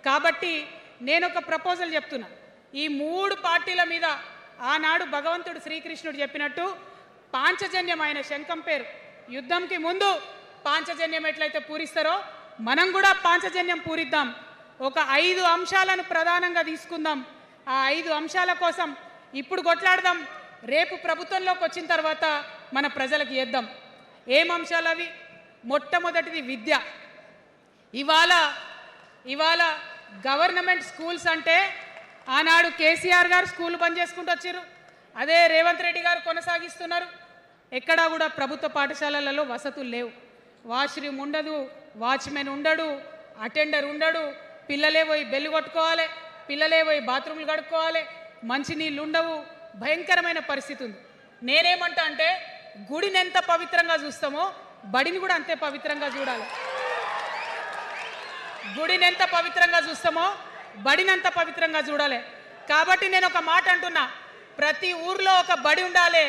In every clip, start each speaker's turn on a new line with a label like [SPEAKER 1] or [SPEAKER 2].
[SPEAKER 1] కాబట్టి నేను ఒక ప్రపోజల్ చెప్తున్నా. ఈ 3 పార్టీల మీద ఆనాడు భగవంతుడు శ్రీకృష్ణుడు చెప్పినట్టు పాంచజన్యమైన శంఖం పేరు, యుద్ధంకి ముందు పాంచజన్యం ఎట్లయితే పూరిస్తారో మనం కూడా పాంచజన్యం పూరిద్దాం. ఒక 5 అంశాలను ప్రధానంగా తీసుకుందాం. ఆ 5 అంశాల కోసం ఇప్పుడు కొట్లాడదాం. రేపు ప్రభుత్వంలోకి వచ్చిన తర్వాత మన ప్రజలకు ఇద్దాం. ఏం అంశాలు అవి? మొట్టమొదటిది విద్య. ఇవాళ గవర్నమెంట్ స్కూల్స్ అంటే ఆనాడు కేసీఆర్ గారు స్కూల్ బంద్ చేసుకుంటూ వచ్చారు, అదే రేవంత్ రెడ్డి గారు కొనసాగిస్తున్నారు. ఎక్కడా కూడా ప్రభుత్వ పాఠశాలలలో వసతులు లేవు. వాష్రూమ్ ఉండదు, వాచ్మెన్ ఉండడు, అటెండర్ ఉండడు, పిల్లలే పోయి బెల్లు కొట్టుకోవాలి, పిల్లలే పోయి బాత్రూమ్లు కడుక్కోవాలి, మంచినీళ్ళు ఉండవు, భయంకరమైన పరిస్థితి ఉంది. నేనేమంటా అంటే గుడిని ఎంత పవిత్రంగా చూస్తామో బడిని కూడా అంతే పవిత్రంగా చూడాలి. గుడిని ఎంత పవిత్రంగా చూస్తామో బడిని అంత పవిత్రంగా చూడాలి. కాబట్టి నేను ఒక మాట అంటున్నా, ప్రతి ఊర్లో ఒక బడి ఉండాలి,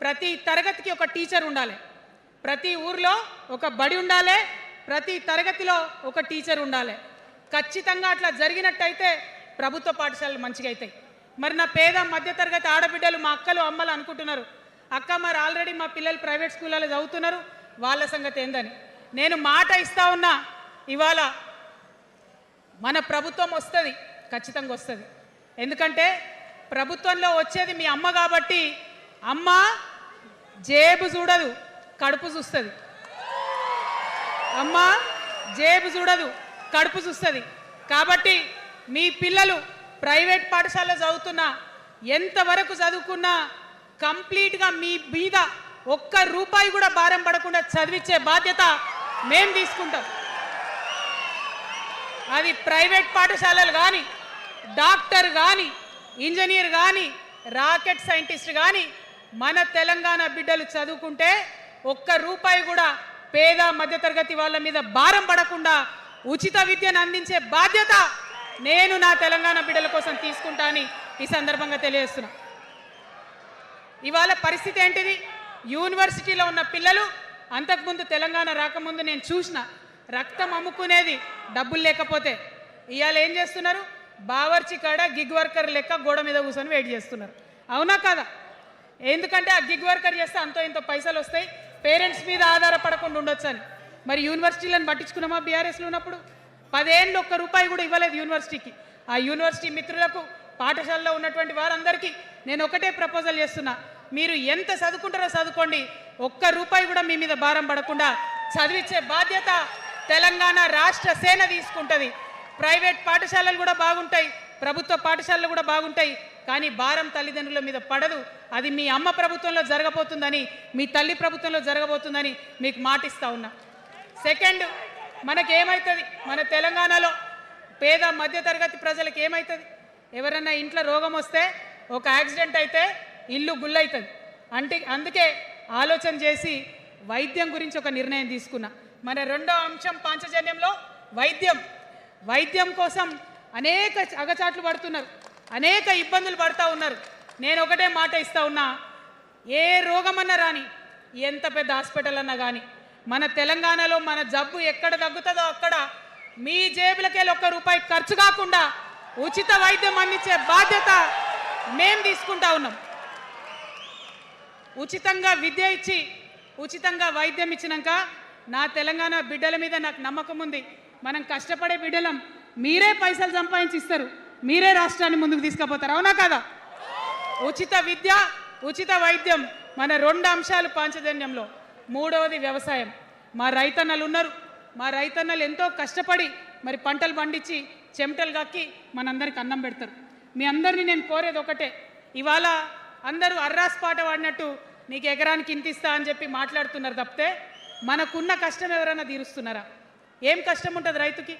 [SPEAKER 1] ప్రతి తరగతికి ఒక టీచర్ ఉండాలి. ప్రతి ఊర్లో ఒక బడి ఉండాలి, ప్రతి తరగతిలో ఒక టీచర్ ఉండాలి. ఖచ్చితంగా అట్లా జరిగినట్టయితే ప్రభుత్వ పాఠశాలలు మంచిగా అవుతాయి. మరి నా పేద మధ్యతరగతి ఆడబిడ్డలు, మా అక్కలు అమ్మలు అనుకుంటున్నారు, అక్క మరి ఆల్రెడీ మా పిల్లలు ప్రైవేట్ స్కూళ్ళలో చదువుతున్నారు, వాళ్ళ సంగతి ఏందని. నేను మాట ఇస్తా ఉన్నా, ఇవాళ మన ప్రభుత్వం వస్తుంది, ఖచ్చితంగా వస్తుంది. ఎందుకంటే ప్రభుత్వంలో వచ్చేది మీ అమ్మ కాబట్టి అమ్మ జేబు చూడదు, కడుపు చూస్తుంది. అమ్మ జేబు చూడదు, కడుపు చూస్తుంది. కాబట్టి మీ పిల్లలు ప్రైవేట్ పాఠశాలలో చదువుతున్నా, ఎంతవరకు చదువుకున్నా కంప్లీట్గా మీ మీద ఒక్క రూపాయి కూడా భారం పడకుండా చదివించే బాధ్యత మేము తీసుకుంటాం. అది ప్రైవేట్ పాఠశాలలు కానీ, డాక్టర్ కానీ, ఇంజనీర్ కానీ, రాకెట్ సైంటిస్ట్ కానీ మన తెలంగాణ బిడ్డలు చదువుకుంటే ఒక్క రూపాయి కూడా పేద మధ్యతరగతి వాళ్ళ మీద భారం పడకుండా ఉచిత విద్యను అందించే బాధ్యత నేను నా తెలంగాణ బిడ్డల కోసం తీసుకుంటా అని ఈ సందర్భంగా తెలియజేస్తున్నా. ఇవాళ పరిస్థితి ఏంటిది? యూనివర్సిటీలో ఉన్న పిల్లలు అంతకుముందు తెలంగాణ రాకముందు నేను చూసిన రక్తం అమ్ముకునేది డబ్బులు లేకపోతే. ఇవాళ ఏం చేస్తున్నారు? బావర్చి కాడ గిగ్ వర్కర్ లెక్క గోడ మీద కూర్చొని వెయిట్ చేస్తున్నారు. అవునా కదా? ఎందుకంటే ఆ గిగ్ వర్కర్ చేస్తే అంతో ఇంతో పైసలు వస్తాయి, పేరెంట్స్ మీద ఆధారపడకుండా ఉండొచ్చు అని. మరి యూనివర్సిటీలను పట్టించుకున్నామా? బీఆర్ఎస్లో ఉన్నప్పుడు 10 ఏళ్ళు ఒక్క రూపాయి కూడా ఇవ్వలేదు యూనివర్సిటీకి. ఆ యూనివర్సిటీ మిత్రులకు, పాఠశాలలో ఉన్నటువంటి వారందరికీ నేను ఒకటే ప్రపోజల్ చేస్తున్నా, మీరు ఎంత చదువుకుంటారో చదువుకోండి, ఒక్క రూపాయి కూడా మీ మీద భారం పడకుండా చదివించే బాధ్యత తెలంగాణ రాష్ట్ర సేన తీసుకుంటుంది. ప్రైవేట్ పాఠశాలలు కూడా బాగుంటాయి, ప్రభుత్వ పాఠశాలలు కూడా బాగుంటాయి, కానీ భారం తల్లిదండ్రుల మీద పడదు. అది మీ అమ్మ ప్రభుత్వంలో జరగబోతుందని, మీ తల్లి ప్రభుత్వంలో జరగబోతుందని మీకు మాటిస్తా ఉన్నా. సెకండ్, మనకేమవుతుంది? మన తెలంగాణలో పేద మధ్యతరగతి ప్రజలకు ఏమవుతుంది? ఎవరన్నా ఇంట్లో రోగం వస్తే, ఒక యాక్సిడెంట్ అయితే ఇల్లు గుల్లవుతుంది. అందుకే ఆలోచన చేసి వైద్యం గురించి ఒక నిర్ణయం తీసుకున్నా. మన రెండో అంశం పాంచజన్యంలో వైద్యం కోసం అనేక అగచాట్లు పడుతున్నారు, అనేక ఇబ్బందులు పడుతూ ఉన్నారు. నేను ఒకటే మాట ఇస్తా ఉన్నా, ఏ రోగమన్నా రాని, ఎంత పెద్ద హాస్పిటల్ అన్నా కానీ, మన తెలంగాణలో మన జబ్బు ఎక్కడ తగ్గుతుందో అక్కడ మీ జేబులకెళ్ళి ఒక్క రూపాయి ఖర్చు కాకుండా ఉచిత వైద్యం అందించే బాధ్యత మేము తీసుకుంటా ఉన్నాం. ఉచితంగా విద్య ఇచ్చి, ఉచితంగా వైద్యం ఇచ్చినాక నా తెలంగాణ బిడ్డల మీద నాకు నమ్మకం ఉంది. మనం కష్టపడే బిడ్డలం, మీరే పైసలు సంపాదించి ఇస్తారు, మీరే రాష్ట్రాన్ని ముందుకు తీసుకుపోతారు. అవునా కదా? ఉచిత విద్య, ఉచిత వైద్యం మన 2 అంశాలు పాంచజన్యంలో. మూడవది వ్యవసాయం. మా రైతన్నలు ఉన్నారు, మా రైతన్నలు ఎంతో కష్టపడి మరి పంటలు పండించి చెమటలు కక్కి మనందరికి అన్నం పెడతారు. మీ అందరినీ నేను కోరేది ఒకటే, ఇవాళ అందరూ అర్రాస్ పాట వాడినట్టు నీకు ఎకరానికి ఇంత ఇస్తా అని చెప్పి మాట్లాడుతున్నారు తప్పితే మనకున్న కష్టం ఎవరైనా తీరుస్తున్నారా? ఏం కష్టం ఉంటుంది రైతుకి?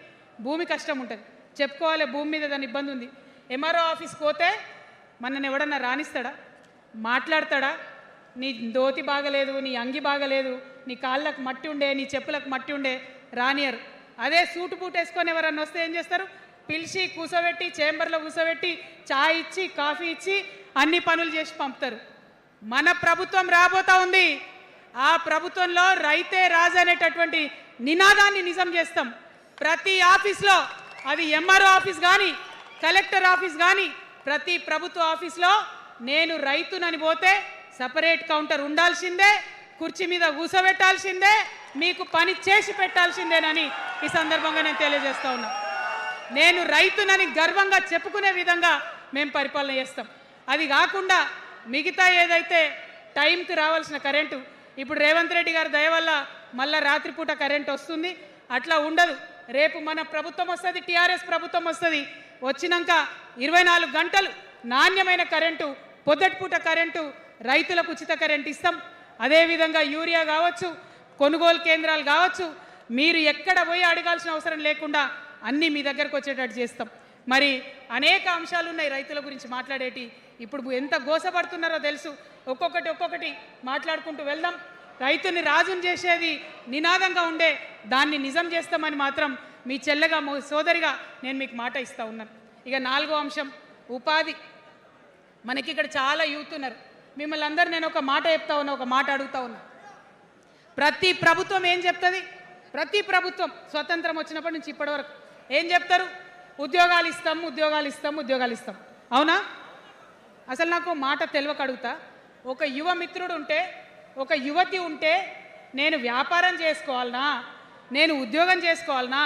[SPEAKER 1] భూమి కష్టం ఉంటుంది, చెప్పుకోవాలి, భూమి మీద దాని ఇబ్బంది ఉంది. ఎంఆర్ఓ ఆఫీస్కి పోతే మనని ఎవడన్నా రాణిస్తాడా? మాట్లాడతాడా? నీ దోతి బాగలేదు, నీ అంగి బాగలేదు, నీ కాళ్ళకు మట్టి ఉండే, నీ చెప్పులకు మట్టి ఉండే, రానియరు. అదే సూటు బూట్ వేసుకొని ఎవరన్నా వస్తే ఏం చేస్తారు? పిలిచి కూర్చోబెట్టి, చేంబర్లో కూర్చోబెట్టి, చాయ్ ఇచ్చి, కాఫీ ఇచ్చి అన్ని పనులు చేసి పంపుతారు. మన ప్రభుత్వం రాబోతా ఉంది. ఆ ప్రభుత్వంలో రైతే రాజు అనేటటువంటి నినాదాన్ని నిజం చేస్తాం. ప్రతి ఆఫీస్లో అది ఎంఆర్ఓ ఆఫీస్ కానీ కలెక్టర్ ఆఫీస్ కానీ ప్రతి ప్రభుత్వ ఆఫీస్లో నేను రైతునని పోతే సపరేట్ కౌంటర్ ఉండాల్సిందే, కుర్చీ మీద కూసబెట్టాల్సిందే, మీకు పని చేసి పెట్టాల్సిందేనని ఈ సందర్భంగా నేను తెలియజేస్తా ఉన్నా. నేను రైతునని గర్వంగా చెప్పుకునే విధంగా మేము పరిపాలన చేస్తాం. అది కాకుండా మిగతా ఏదైతే టైంకి రావాల్సిన కరెంటు ఇప్పుడు రేవంత్ రెడ్డి గారి దయ వల్ల మళ్ళీ రాత్రిపూట కరెంట్ వస్తుంది. అట్లా ఉండదు. రేపు మన ప్రభుత్వం వస్తుంది, టీఆర్ఎస్ ప్రభుత్వం వస్తుంది. వచ్చినాక 24 గంటలు నాణ్యమైన కరెంటు, పొద్దటిపూట కరెంటు, రైతులకు ఉచిత కరెంట్ ఇస్తాం. అదేవిధంగా యూరియా కావచ్చు, కొనుగోలు కేంద్రాలు కావచ్చు, మీరు ఎక్కడ పోయి అడగాల్సిన అవసరం లేకుండా అన్నీ మీ దగ్గరకు వచ్చేటట్టు చేస్తాం. మరి అనేక అంశాలు ఉన్నాయి రైతుల గురించి మాట్లాడేటి. ఇప్పుడు ఎంత గోసపడుతున్నారో తెలుసు. ఒక్కొక్కటి మాట్లాడుకుంటూ వెళ్దాం. రైతుని రాజుని చేసేది నినాదంగా ఉండే దాన్ని నిజం చేస్తామని మాత్రం మీ చెల్లెగా సోదరిగా నేను మీకు మాట ఇస్తూ ఉన్నాను. ఇక 4వ అంశం ఉపాధి. మనకి ఇక్కడ చాలా యూత్ ఉన్నారు. మిమ్మల్ని అందరూ నేను ఒక మాట చెప్తా ఉన్నా, ఒక మాట అడుగుతా ఉన్నా. ప్రతి ప్రభుత్వం ఏం చెప్తుంది? ప్రతి ప్రభుత్వం స్వతంత్రం వచ్చినప్పటి నుంచి ఇప్పటి వరకు ఏం చెప్తారు? ఉద్యోగాలు ఇస్తాం, ఉద్యోగాలు ఇస్తాం, ఉద్యోగాలు ఇస్తాం. అవునా? అసలు నాకు మాట తెలియక అడుగుతా. ఒక యువ మిత్రుడు ఉంటే, ఒక యువతి ఉంటే నేను వ్యాపారం చేసుకోవాలనా, నేను ఉద్యోగం చేసుకోవాలనా,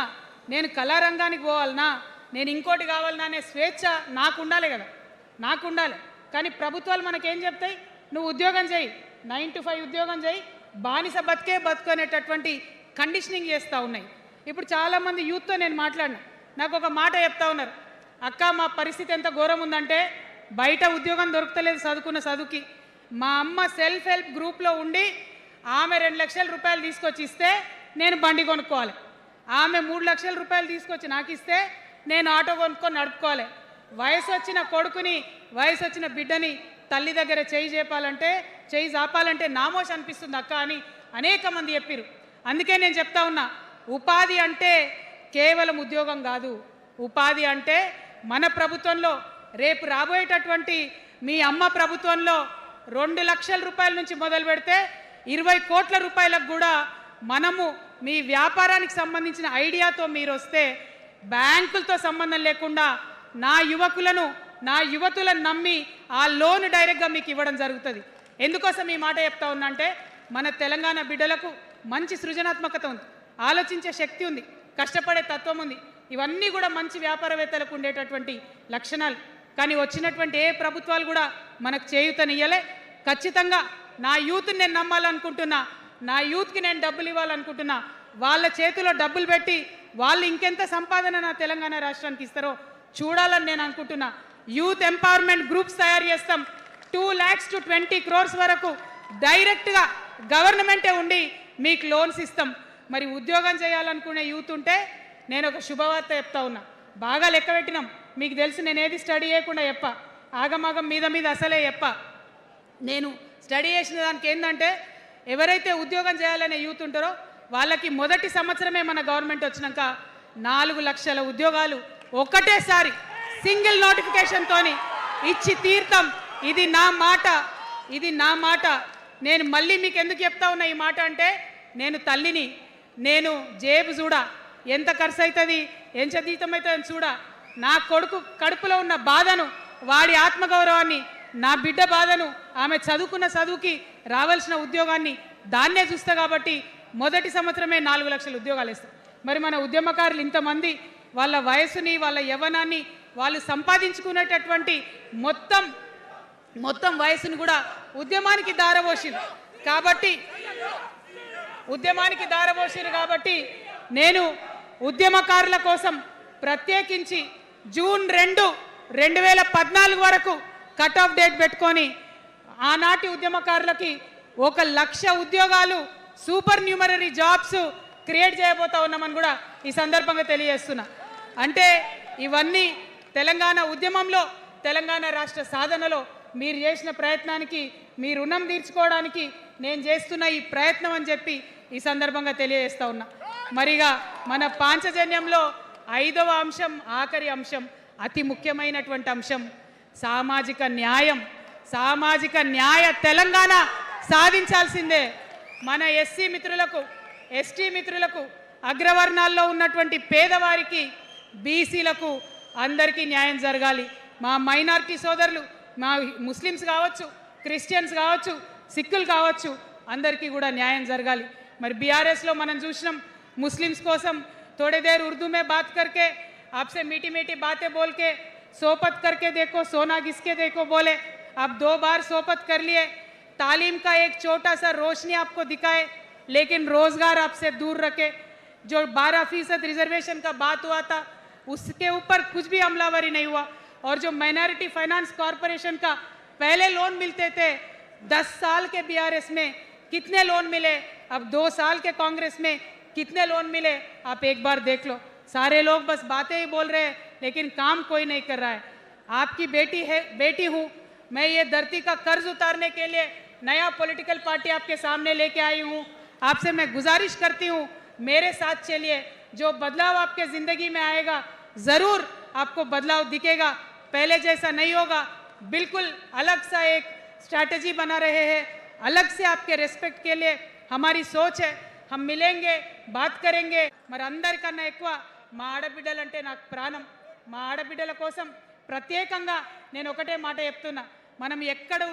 [SPEAKER 1] నేను కళారంగానికి పోవాలనా, నేను ఇంకోటి కావాలనా అనే స్వేచ్ఛ నాకు ఉండాలి కదా, నాకు ఉండాలి. కానీ ప్రభుత్వాలు మనకేం చెప్తాయి? నువ్వు ఉద్యోగం చేయి, 9 to 5 ఉద్యోగం చేయి, బానిస బతుకు అనేటటువంటి కండిషనింగ్ చేస్తూ ఉన్నాయి. ఇప్పుడు చాలామంది యూత్తో నేను మాట్లాడినా, నాకు ఒక మాట చెప్తా ఉన్నారు. అక్క, మా పరిస్థితి ఎంత ఘోరం ఉందంటే బయట ఉద్యోగం దొరుకుతలేదు చదువుకున్న చదువుకి. మా అమ్మ సెల్ఫ్ హెల్ప్ గ్రూప్లో ఉండి ఆమె 2 లక్షల రూపాయలు తీసుకొచ్చి ఇస్తే నేను బండి కొనుక్కోవాలి. ఆమె 3 లక్షల రూపాయలు తీసుకొచ్చి నాకు ఇస్తే నేను ఆటో కొనుక్కొని నడుపుకోవాలి. వయసు వచ్చిన కొడుకుని, వయసు వచ్చిన బిడ్డని తల్లి దగ్గర చేయి జాపాలంటే నామోష్ అనిపిస్తుంది అక్క అని అనేక మంది చెప్పారు. అందుకే నేను చెప్తా ఉన్నా, ఉపాధి అంటే కేవలం ఉద్యోగం కాదు. ఉపాధి అంటే మన ప్రభుత్వంలో, రేపు రాబోయేటటువంటి మీ అమ్మ ప్రభుత్వంలో 2 లక్షల రూపాయల నుంచి మొదలు పెడితే 20 కోట్ల రూపాయలకు కూడా మనము మీ వ్యాపారానికి సంబంధించిన ఐడియాతో మీరు వస్తే బ్యాంకులతో సంబంధం లేకుండా నా యువతులను నమ్మి ఆ లోన్ డైరెక్ట్గా మీకు ఇవ్వడం జరుగుతుంది. ఎందుకోసం ఈ మాట చెప్తా ఉన్నా అంటే, మన తెలంగాణ బిడ్డలకు మంచి సృజనాత్మకత ఉంది, ఆలోచించే శక్తి ఉంది, కష్టపడే తత్వం ఉంది. ఇవన్నీ కూడా మంచి వ్యాపారవేత్తలకు ఉండేటటువంటి లక్షణాలు. కానీ వచ్చినటువంటి ఏ ప్రభుత్వాలు కూడా మనకు చేయూతనియ్యలే. ఖచ్చితంగా నా యూత్ని నేను నమ్మాలనుకుంటున్నా, నా యూత్కి నేను డబ్బులు ఇవ్వాలనుకుంటున్నా. వాళ్ళ చేతిలో డబ్బులు పెట్టి వాళ్ళు ఇంకెంత సంపాదన నా తెలంగాణ రాష్ట్రానికి ఇస్తారో చూడాలని నేను అనుకుంటున్నా. యూత్ ఎంపవర్మెంట్ గ్రూప్స్ తయారు చేస్తాం. 2 lakhs to 20 crores వరకు డైరెక్ట్గా గవర్నమెంటే ఉండి మీకు లోన్స్ ఇస్తాం. మరి ఉద్యోగం చేయాలనుకునే యూత్ ఉంటే నేను ఒక శుభవార్త చెప్తా ఉన్నా. బాగా లెక్క పెట్టినాం. మీకు తెలుసు, నేను ఏది స్టడీ చేయకుండా చెప్ప, ఆగమాగం మీద అసలే చెప్ప. నేను స్టడీ చేసిన దానికి ఏంటంటే, ఎవరైతే ఉద్యోగం చేయాలనే యూత్ ఉంటారో వాళ్ళకి మొదటి సంవత్సరమే మన గవర్నమెంట్ వచ్చినాక 4 లక్షల ఉద్యోగాలు ఒకటేసారి సింగిల్ నోటిఫికేషన్తో ఇచ్చి తీర్థం. ఇది నా మాట. నేను మళ్ళీ మీకు ఎందుకు చెప్తా ఉన్నా ఈ మాట అంటే, నేను తల్లిని, నేను జేబు చూడా, ఎంత ఖర్చు అవుతుంది, ఎంత జీతం అవుతుంది చూడా, నా కొడుకు కడుపులో ఉన్న బాధను, వాడి ఆత్మగౌరవాన్ని, నా బిడ్డ బాధను, ఆమె చదువుకున్న చదువుకి రావాల్సిన ఉద్యోగాన్ని దాన్నే చూస్తా. కాబట్టి మొదటి సంవత్సరమే 4 లక్షల ఉద్యోగాలు ఇస్తాం. మరి మన ఉద్యమకారులు ఇంతమంది వాళ్ళ వయసుని, వాళ్ళ యవ్వనాన్ని, వాళ్ళు సంపాదించుకునేటటువంటి మొత్తం వయసును కూడా ఉద్యమానికి దారపోసిరు. కాబట్టి నేను ఉద్యమకారుల కోసం ప్రత్యేకించి జూన్ 2, 2014 వరకు కట్ ఆఫ్ డేట్ పెట్టుకొని ఆనాటి ఉద్యమకారులకి 1 లక్ష ఉద్యోగాలు, సూపర్ న్యూమరరీ జాబ్స్ క్రియేట్ చేయబోతా ఉన్నామని కూడా ఈ సందర్భంగా తెలియజేస్తున్నా. అంటే ఇవన్నీ తెలంగాణ ఉద్యమంలో, తెలంగాణ రాష్ట్ర సాధనలో మీరు చేసిన ప్రయత్నానికి, మీ రుణం తీర్చుకోవడానికి నేను చేస్తున్న ఈ ప్రయత్నం అని చెప్పి ఈ సందర్భంగా తెలియజేస్తా ఉన్నా. మరిగా మన పాంచజన్యంలో 5వ అంశం, ఆఖరి అంశం, అతి ముఖ్యమైనటువంటి అంశం సామాజిక న్యాయం. సామాజిక న్యాయ తెలంగాణ సాధించాల్సిందే. మన ఎస్సీ మిత్రులకు, ఎస్టీ మిత్రులకు, అగ్రవర్ణాల్లో ఉన్నటువంటి పేదవారికి బీసీలకు అందరికీ న్యాయం జరగాలి. మా మైనారిటీ సోదరులు, మా ముస్లిమ్స్ కావచ్చు, క్రిస్టియన్స్ కావచ్చు, సిక్కులు కావచ్చు, అందరికీ కూడా న్యాయం జరగాలి. మరి బీఆర్ఎస్లో మనం చూసినాం, मुस्लिम्स कोसम थोड़ी देर उर्दू में बात करके आपसे मीठी मीठी बातें बोल के सोपत करके देखो, सोना घिसके देखो बोले, आप 2 बार सोपत कर लिए, तालीम का एक छोटा सा रोशनी आपको दिखाए, लेकिन रोजगार आपसे दूर रखे। जो 12% रिजर्वेशन का बात हुआ था उसके ऊपर कुछ भी अमलावरी नहीं हुआ। और जो माइनॉरिटी फाइनेंस कॉरपोरेशन का पहले लोन मिलते थे 10 साल के बीआरएस में कितने लोन मिले, अब 2 साल के कांग्रेस में कितने लोन मिले, आप एक बार देख लो। सारे लोग बस बातें ही बोल रहे हैं लेकिन काम कोई नहीं कर रहा है। आपकी बेटी हूँ मैं, ये धरती का कर्ज उतारने के लिए नया पॉलिटिकल पार्टी आपके सामने लेके आई हूँ। आपसे मैं गुजारिश करती हूँ मेरे साथ चलिए, जो बदलाव आपके ज़िंदगी में आएगा ज़रूर आपको बदलाव दिखेगा, पहले जैसा नहीं होगा। बिल्कुल अलग सा एक स्ट्रैटेजी बना रहे हैं, अलग से आपके रेस्पेक्ट के लिए हमारी सोच है। हम मिलेंगे, बात करेंगे। మరి అందరికన్నా ఎక్కువ మా ఆడబిడ్డలంటే నాకు ప్రాణం. మా ఆడబిడ్డల కోసం ప్రత్యేకంగా నేను ఒకటే మాట చెప్తున్నా, మనం ఎక్కడ